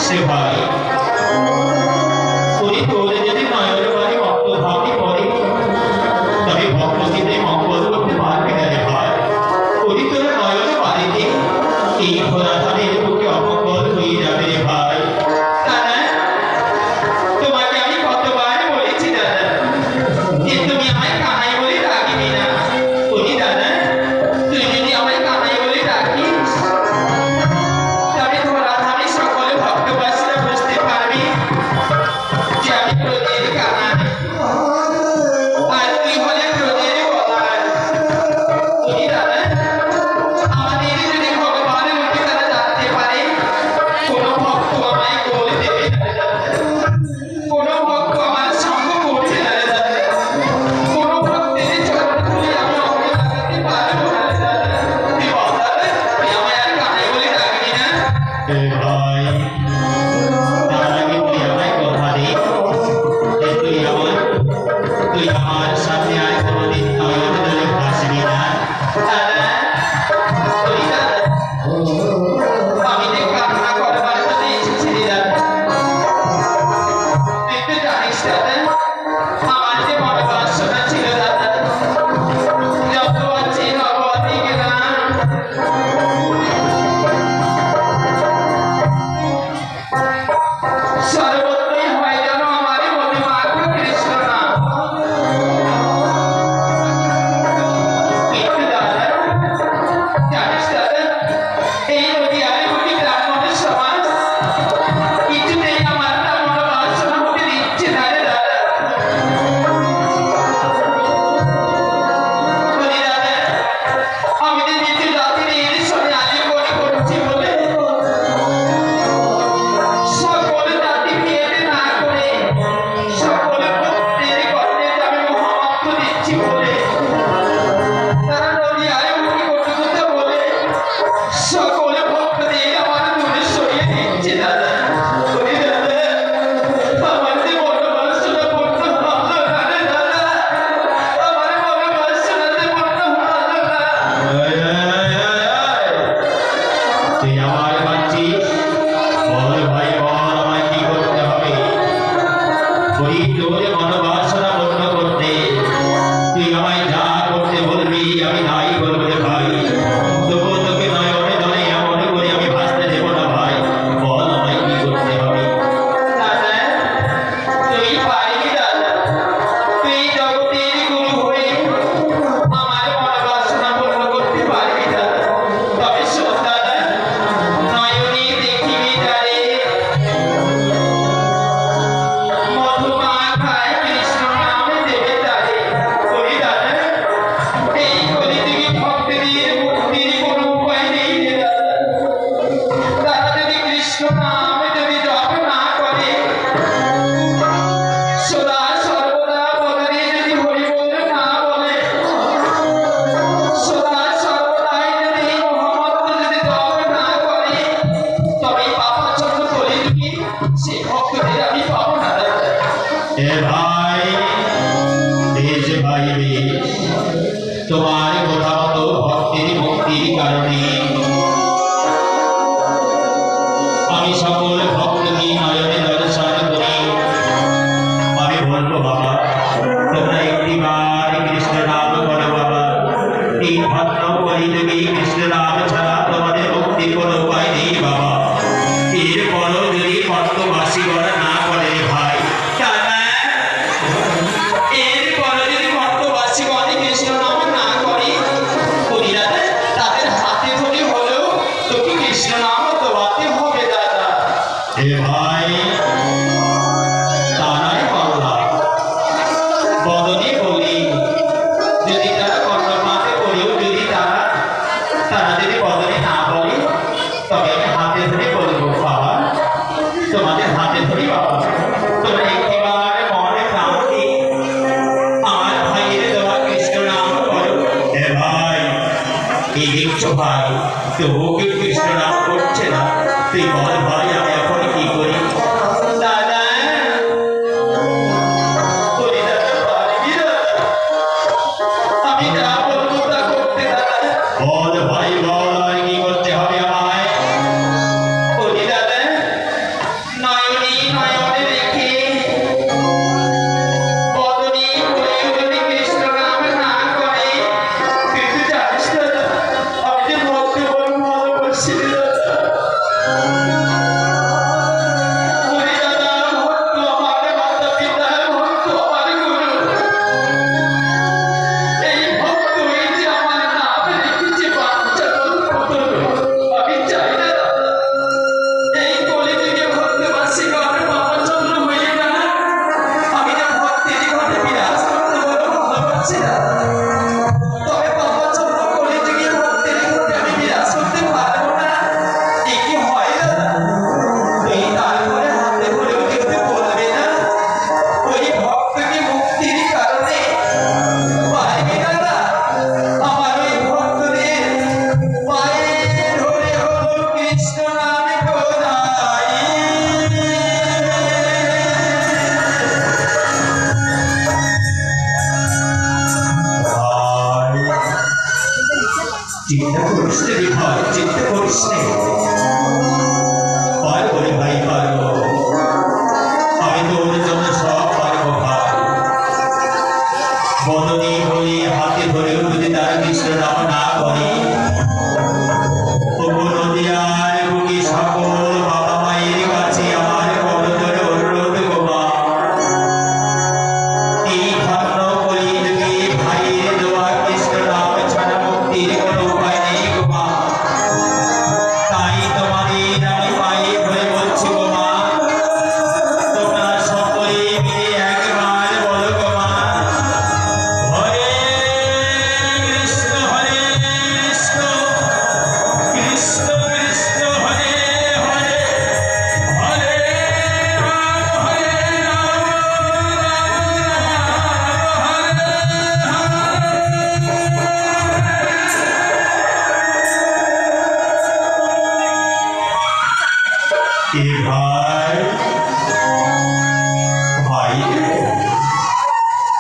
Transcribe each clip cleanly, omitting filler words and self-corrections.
সে ভাই তুই তোরে যদি নয়নের বাড়ি ভক্ত ভাবি করে তবে ভক্তকে মঙ্গল করতে পারবি না রে ভাই। তুই তোর নয়নের বাড়িতে এই ঘোড়া ধানের বুকে অমঙ্গল হয়ে যাবে রে ভাই। দাদা তোমাকে আমি কতবার বলেছি দাদা যে তুমি আমায় কানাই বলে ডাকবি না। তুই দাদা তুই যদি আমায় কানাই বলে ডাকিস তবে ঘোড়া ধানে সকল ভক্তবাসীরা বুঝতে পারবি যে আমি প্রদের কানাই আর তুই হলে প্রদের বলার। তুই দাদা আমাদের যদি ভগবানের মুখে তারা জানতে পারে কোনো ভক্ত আমায় গোল দেবে না রে দাদা, কোনো ভক্ত আমার সঙ্গ করবে না রে দাদা, কোনো ভক্তের চরণ ধুলি আমি অঙ্গে লাগাতে পারবো না রে দাদা। তুই বল দাদা তুই আমায় আর কানাই বলে ডাকবি না? এ ভাই তার আগে তুই আমায় কথা দে যে তুই আমার সামনে আর কোনোদিন নয়ন জলে ভাসবি না। দাদা তুই দাদা আমি যে কান্না করবার জন্য এসেছি রে দাদা। তুই তো জানিস দাদা আমার যে বড় বাসনা ছিল দাদা যত আছে ভগবতী জ্ঞান সর্বত্রই হয় যেন আমার মনে মাত্র কৃষ্ণ নাম। কিন্তু দাদা জানিস দাদা এই নদীয়ার বুকে ব্রাহ্মণের সমাজ কিছুতেই আমার না মনোবাসনা হতে দিচ্ছে না রে দাদা। বলি দাদা আমি যে নিচু জাতির এর সঙ্গে আলী করে করছি বলে সকল জাতি বিয়েতে না করে সকল ভক্তের কর্ণে আমি মহামাত্র দিচ্ছি বলে তারা নদীয়ার বুকে কটুকথা বলে সকল ভক্তদের আমার দূরে সরিয়ে দিচ্ছে দাদা। বলি দাদা আমার যে মনোবাসনা পূর্ণ হলো না রে দাদা, আমার মনোবাসনাতে পূর্ণ হলো না। তুই আমার বাঁচিস বল ভাই বল আমায় কি করতে হবে? তুই তোর মনোবাসনা পূর্ণ করতে তুই আমায় যা করতে বলবি আমি তাই করবো রে ভাই। তবুও তোকে নয়নে জলে এমন করে আমি ভাসতে দেবো না ভাই। বল আমায় কি করতে হবে? দাদা তুই পারবি দাদা, তুই জগতের গুরু হয়ে আমার মনোবাসনা পূর্ণ করতে পারবি দাদা। তবে শোন দাদা নয়নে দেখিবি যারে মধুমাখায় কৃষ্ণ নাম দেবে তারে। বলি দাদা এই কলিযুগে ভক্তদের মুক্তির কোনো উপায় নেই রে দাদা। তারা যদি কৃষ্ণ নাম যদি জপ না করে সদা সর্বদা বদনে যদি হরি বল না বলে সদা সর্বদাই যদি মহামন্ত্র যদি জপ না করে তবে পাপাচ্ছন্ন কলিযুগে সেই ভক্তদের আমি পাবো না দাদা। এ ভাই বেশ ভাই বেশ তোমার কথা মতো ভক্তির মুক্তির কারণে আমি সকল ভক্তকে নয়নে দর্শন করি। আমি বলবো বাবা তোমরা একটিবার কৃষ্ণ নাম করো বাবা। এই ভদ্র কলিযুগে কৃষ্ণ নাম ছাড়া তোমাদের মুক্তির কোনো উপায় নেই বাবা। এরপরও যদি ভক্তবাসীগণ না করে ভাই দাদা এরপরও যদি ভক্তবাসীগণ কৃষ্ণ নাম না করে বলি দাদা তাদের হাতে ধরে হলেও তোকে কৃষ্ণ নাম দেওয়াতে হবে দাদা। এ ভাই তারাই বললাম বদনে বলি যদি তারা কর্ণপাতে করেও যদি তারা যদি বদনে না বলে তবে আমি হাতে ধরে বলবো বাবা তোমাদের হাতে ধরি বাবা তোমরা একটিবার মনে প্রাণ দিয়ে আমার ভাইয়ের দেওয়া কৃষ্ণ নাম করো। এ ভাই এই দেখছো ভাই তবুও কেউ কৃষ্ণ নাম করছে না। তুই বল ভাই আমি এখন কি করি? দাদা বলি দাদা পারবি দাদা আমি যা বলবো তা করতে দাদা। বল ভাই বল আর কি করতে হবে আমায়? বলি দাদা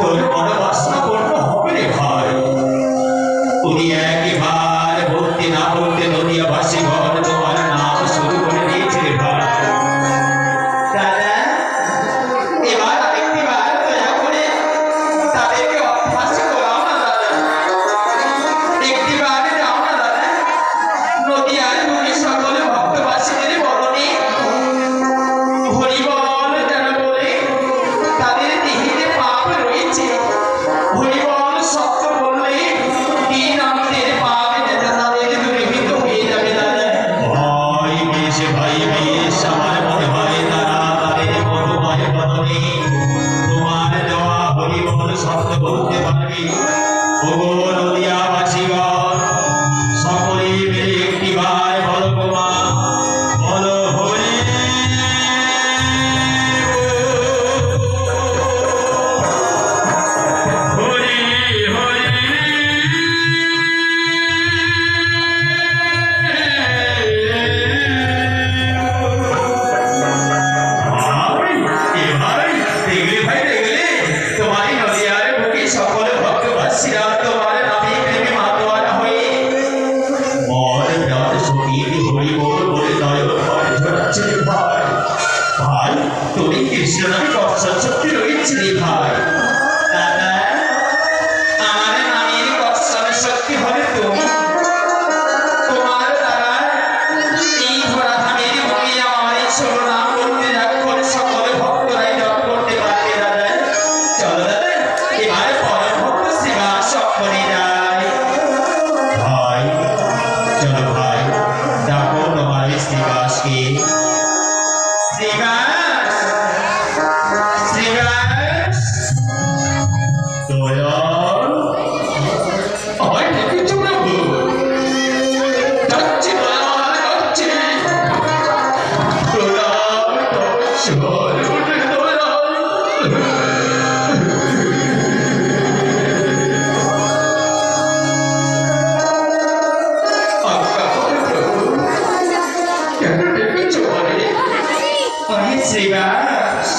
তোর মনোবাসনা পূর্ণ হবে রে ভাই। উনি একবার বলতে না বলতে নদিয়াবাসী ঘর তোমার নাম শুরু করে দিয়েছে রে ভাই। দাদা এবার আরেকটি বার দয়া করে তাদেরকে অভ্যাস করাও না দাদা। একটি বার যাও না দাদা, নদিয়ার বুকে সকল ভক্তবাসীদের বরণে হরিবল যারা বলে তাদের দেহিতে পাপ রয়েছে। হরিবল শব্দ বললে তিন অন্তের পাপ তাদের দূরীভূত হয়ে যাবে দাদা। ভাই বেশ ভাই বেশ, আমার মনে হয় তারা তাদের মধুময় বদনে তোমার দেওয়া হরিবল শব্দ বলতে পারবে। ওগো নদিয়াবাসীগণ, সকলে মিলে একটিবার বলো গোমা, বলো হরি হরি হরি। ভাই দেখলে ভাই দেখলে, তোমার এই নদিয়ার বুকে সকল ভক্তবাসীরা তোমার নামে প্রেমে মাতোয়ারা হয়ে মর প্রাণ শরীর হরি বল বলে নয়ন ভয় ঝরাচ্ছে রে ভাই। ভাই তুমি কৃষ্ণ নামে কর্ষণ শক্তি রয়েছে রে ভাই। দাদা আমার নামের কর্ষণ শক্তি হবে তুমি। তোমার দ্বারা এই ধরাধামের বুকে আমার এই ষোলো নাম বলতে রাখুন সকল ভক্তরাই জপ করতে পারবে দাদা। চলো দাদা এবার পরম ভক্ত সেবা সকলে যায়। ভাই চলো ভাই, ডাকো তোমার ওই শ্রীবাসকে। শ্রীবাস শ্রীবাস দয়াল, আমায় ডেকেছো প্রভু? যাচ্ছি দয়াল যাচ্ছি। দয়াল দর্শন ওঠে দয়াল। আজ্ঞা করো প্রভু, কেন ডেকেছো আমারে? আরে শ্রীবাস